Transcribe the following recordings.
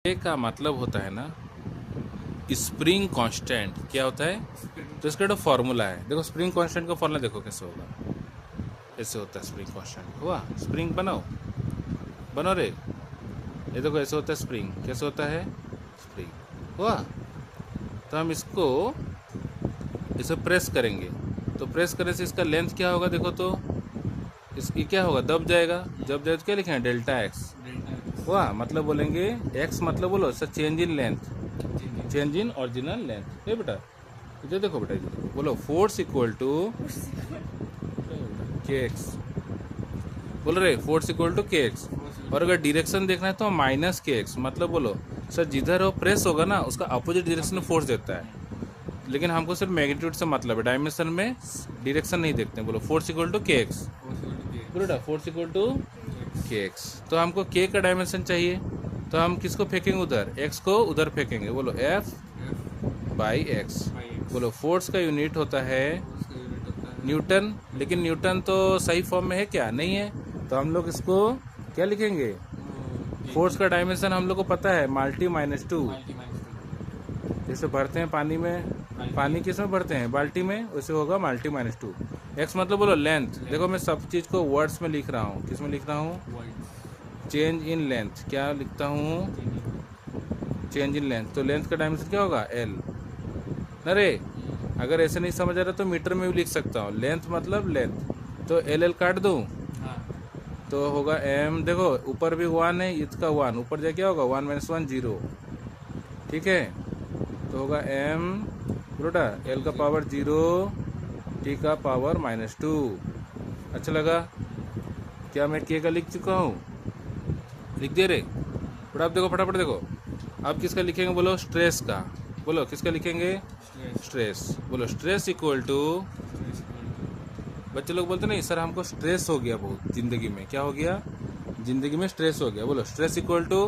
ए का मतलब होता है ना स्प्रिंग कांस्टेंट। क्या होता है? तो इसका जो फॉर्मूला है, देखो स्प्रिंग कांस्टेंट का फॉर्मूला देखो कैसे होगा। ऐसे होता है स्प्रिंग कांस्टेंट। हुआ स्प्रिंग बनाओ, बनो रे। ये देखो ऐसे होता है स्प्रिंग। कैसे होता है? स्प्रिंग। हुआ। तो हम इसको इसे प्रेस करेंगे, तो प्रेस करने से इसका लेंथ क्या होगा देखो तो। इसकी क्या होगा? दब जाएगा। जब जाए तो क्या लिखेंगे? Delta x. हुआ। मतलब बोलेंगे एक्स मतलब बोलो sir change in length, change in original length. ये बेटा इधर देखो, बेटा इधर देखो, बोलो फोर्स इक्वल टू के एक्स। बोल रहे फोर्स इक्वल टू के एक्स। और अगर डायरेक्शन देखना है तो माइनस के एक्स। मतलब बोलो सर जिधर वो प्रेस होगा ना उसका अपोजिट डायरेक्शन में फोर्स देता है, लेकिन हमको सिर्फ मैग्नीट्यूड से मतलब है, डायमेंशन में डायरेक्शन नहीं देखते हैं। बोलो फोर्स इक्वल टू के एक्स। बोलो फोर्स इक्वल टू के एक्स। तो हमको के का डायमेंशन चाहिए, तो हम किसको फेंकेंगे? उधर एक्स को उधर फेंकेंगे। बोलो एफ बाई एक्स। बोलो फोर्स का यूनिट होता है न्यूटन, लेकिन न्यूटन तो सही फॉर्म में है क्या? नहीं है। तो हम लोग इसको क्या लिखेंगे? फोर्स का डायमेंशन हम लोग को पता है माल्टी माइनस टू। जैसे भरते हैं पानी में, पानी किस में भरते हैं? बाल्टी में। वैसे होगा माल्टी माइनस टू। एक्स मतलब बोलो लेंथ। देखो मैं सब चीज़ को वर्ड्स में लिख रहा हूँ। किस में लिख रहा हूँ? Change in length. क्या लिखता हूँ? Change in length. तो लेंथ का डायमेंशन क्या होगा? एल। अरे अगर ऐसे नहीं समझ आ रहा तो मीटर में भी लिख सकता हूँ। लेंथ मतलब लेंथ, तो एल एल काट दूँ तो होगा एम। देखो ऊपर भी वन है, इसका वन ऊपर जाए क्या होगा? One minus one zero. ठीक है, तो होगा एम बेटा एल का पावर जीरो, टी का पावर माइनस टू। अच्छा लगा? क्या मैं के का लिख चुका हूँ? लिख दे रे बेटा। आप देखो फटाफट देखो, आप किसका लिखेंगे? बोलो स्ट्रेस का। बोलो किसका लिखेंगे? स्ट्रेस। बोलो स्ट्रेस इक्वल टू, बच्चे लोग बोलते नहीं सर हमको स्ट्रेस हो गया बहुत जिंदगी में। क्या हो गया? जिंदगी में स्ट्रेस हो गया। बोलो स्ट्रेस इक्वल टू,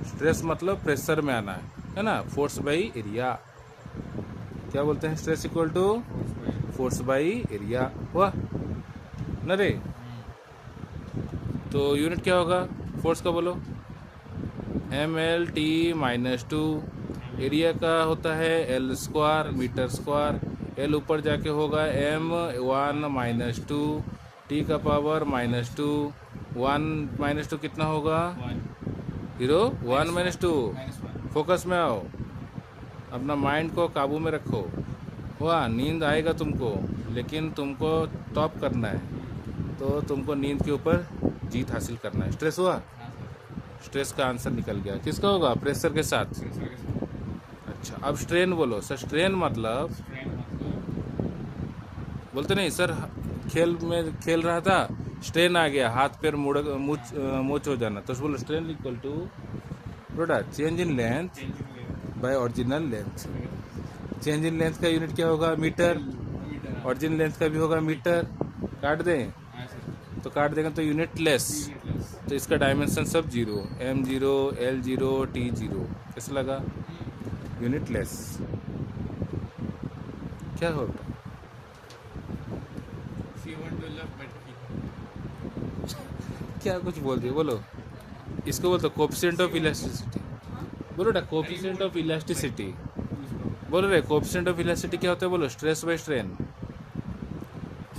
स्ट्रेस मतलब प्रेशर में आना है ना, फोर्स बाई एरिया। क्या बोलते हैं? Stress equal to force by area. हुआ न रे? तो यूनिट क्या होगा फोर्स का? बोलो M L T minus two. Area का होता है L square meter square. L ऊपर जाके होगा M one minus two, T का power minus two. One minus two कितना होगा? Zero one minus two. Focus में आओ, अपना माइंड को काबू में रखो। हुआ। नींद आएगा तुमको, लेकिन तुमको टॉप करना है, तो तुमको नींद के ऊपर जीत हासिल करना है। स्ट्रेस हुआ? स्ट्रेस का आंसर निकल गया। किसका होगा? प्रेशर के साथ। अच्छा अब स्ट्रेन बोलो। सर स्ट्रेन मतलब, बोलते नहीं सर खेल में खेल रहा था स्ट्रेन आ गया, हाथ पैर मोच हो जाना। तो बोलो स्ट्रेन इक्वल टू बेटा change in length bye original length. Change in length का यूनिट क्या होगा? मीटर। ओरिजिनल लेंथ का भी होगा मीटर। काट दें तो काट देंगे तो यूनिट लेस, तो इसका डायमेंशन सब zero, M zero L zero T zero. कैसा लगा? Unitless. क्या होगा? क्या कुछ बोल दिए? बोलो इसको बोलते कोफिशिएंट ऑफ इलास्टिसिटी। बोलो ना कोफिशिएंट ऑफ इलास्टिसिटी। बोलो रे कोफिशिएंट ऑफ इलास्टिसिटी क्या होता है? बोलो stress by strain.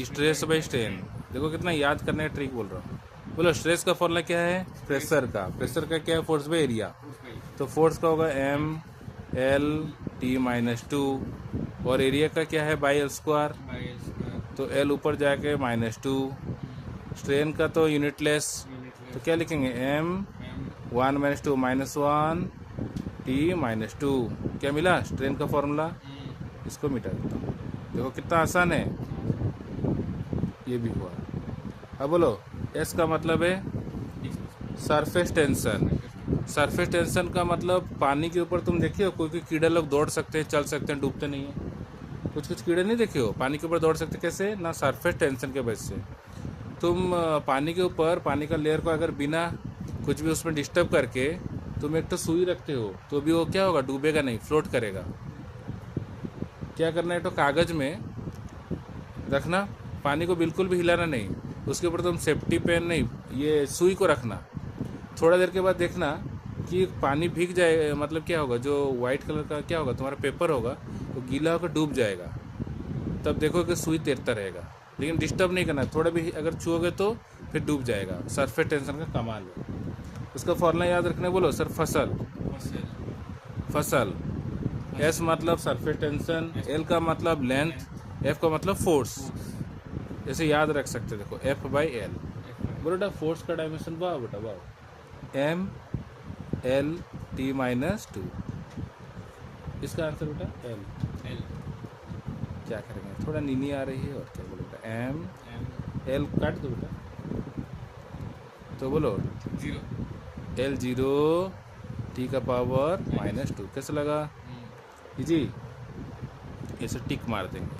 Stress by strain. देखो कितना याद करने का ट्रिक बोल रहा हूँ। बोलो स्ट्रेस का फॉर्मूला क्या है? प्रेशर का। प्रेशर का क्या है? Force by area. तो फोर्स का होगा M L T minus two, और एरिया का क्या है? By L square. तो एल ऊपर जाके माइनस टू। स्ट्रेन का तो यूनिटलेस, तो क्या लिखेंगे? M one minus two minus one T minus two. क्या मिला? स्ट्रेन का फॉर्मूला। इसको मिटा देता हूँ। देखो कितना आसान है, ये भी हुआ। अब बोलो एस का मतलब है सरफेस टेंशन। सरफेस टेंशन का मतलब पानी के ऊपर तुम देखे हो कोई कोई कीड़े लोग दौड़ सकते हैं, चल सकते हैं, डूबते नहीं है। कुछ कुछ कीड़े नहीं देखे हो पानी के ऊपर दौड़ सकते, कैसे ना? सरफेस टेंशन के वजह से। तुम पानी के ऊपर पानी का लेयर को अगर बिना कुछ भी उसमें डिस्टर्ब करके तुम एक तो सुई रखते हो, तो भी वो क्या होगा? डूबेगा नहीं, फ्लोट करेगा। क्या करना है? तो कागज में रखना, पानी को बिल्कुल भी हिलाना नहीं, उसके ऊपर तुम सेफ्टी पेन नहीं, ये सुई को रखना। थोड़ा देर के बाद देखना कि पानी भीग जाए, मतलब क्या होगा, जो वाइट कलर का क्या होगा तुम्हारा पेपर होगा, तो गीला होकर डूब जाएगा, तब देखो कि सुई तैरता रहेगा, लेकिन डिस्टर्ब नहीं करना, थोड़ा भी अगर छुओगे तो फिर डूब जाएगा। सरफेस टेंशन का कमाल है। उसका फॉर्मूला याद रखने बोलो सर, फसल। फसल, एस मतलब सरफेस टेंशन, एल का मतलब लेंथ, एफ का मतलब फोर्स। ऐसे याद रख सकते, देखो एफ बाई एल। बोलो बेटा फोर्स का डायमेंशन वाह बेटा वाह, एम एल टी माइनस 2। इसका आंसर बेटा एल। क्या करेंगे, थोड़ा नीनी आ रही है और क्या, बोलो बेटा एम एल काट दो बेटा, तो बोलो 0 L0 टी का पावर -2। कैसे लगा जी, ऐसे टिक मार देंगे।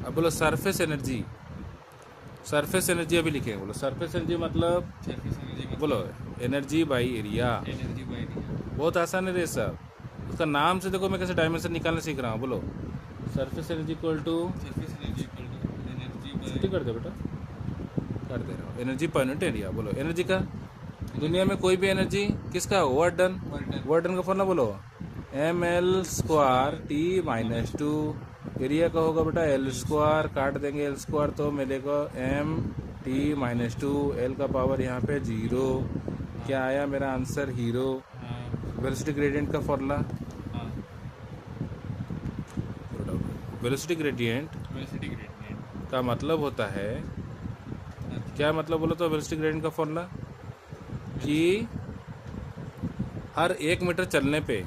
अब बोलो सरफेस एनर्जी। सरफेस एनर्जी अभी लिखेंगे, बोलो सरफेस एनर्जी मतलब बोलो एनर्जी बाई एरिया। बहुत आसान है रे सब, उसका नाम से देखो मैं कैसे डायमेंशन निकालना सीख रहा हूँ। बोलो सरफेस एनर्जी इक्वल टू, छुट्टी कर दो बेटा, कर दे रहा हूँ, एनर्जी पर यूनिट एरिया। बोलो एनर्जी का, दुनिया में कोई भी एनर्जी किसका हो, वर्क डन। वर्क डन का फॉर्मूला बोलो ml² t -2। एरिया का होगा बेटा L², काट देंगे L², तो मिलेगा m t -2। L का पावर यहाँ पे 0। क्या आया मेरा आंसर, हीरो। वेलोसिटी ग्रेडियंट का फॉर्मूला, वेलोसिटी ग्रेडियंट का मतलब होता है, क्या मतलब बोलो तो वेलोसिटी ग्रेडियंट का फॉर्मूला, कि हर 1 मीटर चलने पे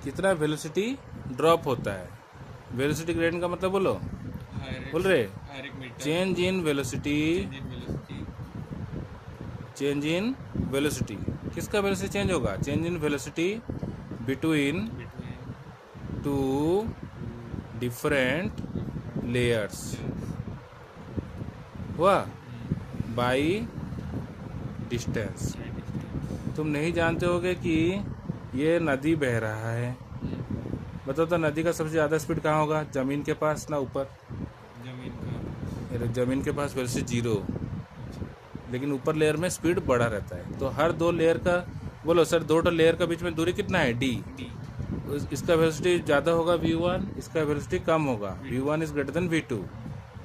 कितना वेलोसिटी ड्रॉप होता है। वेलोसिटी ग्रेडियंट का मतलब बोलो, बोल रहे change in velocity, change in velocity. किसका वेलोसिटी चेंज होगा, change in velocity between 2 different layers हुआ बाई डिस्टेंस। तुम नहीं जानते होगे कि ये नदी बह रहा है, बताओ तो नदी का सबसे ज़्यादा स्पीड कहाँ होगा, ज़मीन के पास ना ऊपर। ज़मीन के पास वेलोसिटी 0, लेकिन ऊपर लेयर में स्पीड बढ़ा रहता है। तो हर 2 लेयर का, बोलो सर 2 लेयर का बीच में दूरी कितना है, d। इसका वेलोसिटी ज़्यादा होगा v1, इसका वेलोसिटी कम होगा, v1 is greater than v2।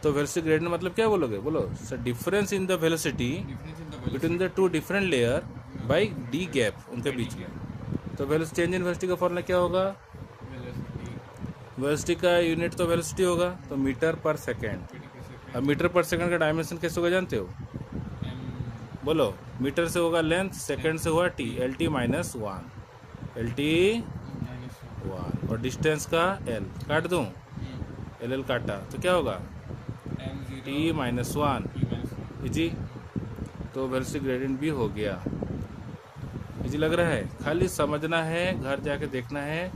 तो वेलोसिटी ग्रेडियंट मतलब क्या बोलोगे, बोलो sir difference in the velocity between the 2 different layer by D gap उनके बीच में। तो वेलोसिटी, चेंज इन वेलोसिटी का फॉर्मूला क्या होगा, वेलोसिटी का यूनिट तो वेलोसिटी होगा, तो मीटर पर सेकेंड। अब मीटर पर सेकेंड का डायमेंशन कैसे होगा जानते हो, बोलो मीटर से होगा लेंथ, सेकेंड से हुआ टी, LT -1, LT 1, और डिस्टेंस का L काट दूँ, LL काटा तो क्या होगा T -1 जी। तो वेलोसिटी ग्रेडियंट भी हो गया। इजी लग रहा है, खाली समझना है, घर जाके देखना है,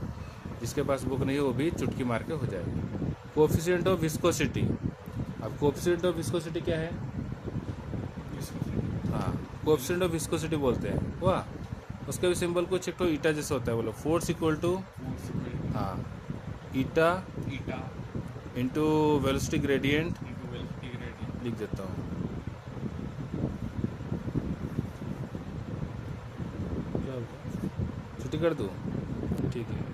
जिसके पास बुक नहीं है वो भी चुटकी मार के हो जाएगी। कोएफिशिएंट ऑफ विस्कोसिटी, अब कोएफिशिएंट ऑफ विस्कोसिटी क्या है, हाँ कोएफिशिएंट ऑफ विस्कोसिटी बोलते हैं, वाह उसका भी सिंबल कुछ एक तो ईटा जैसा होता है। बोलो फोर्स इक्वल टू, हाँ ईटा इंटू वेलोसिटी ग्रेडियंट, लिख देता हूँ। छुट्टी कर दूँ, ठीक है।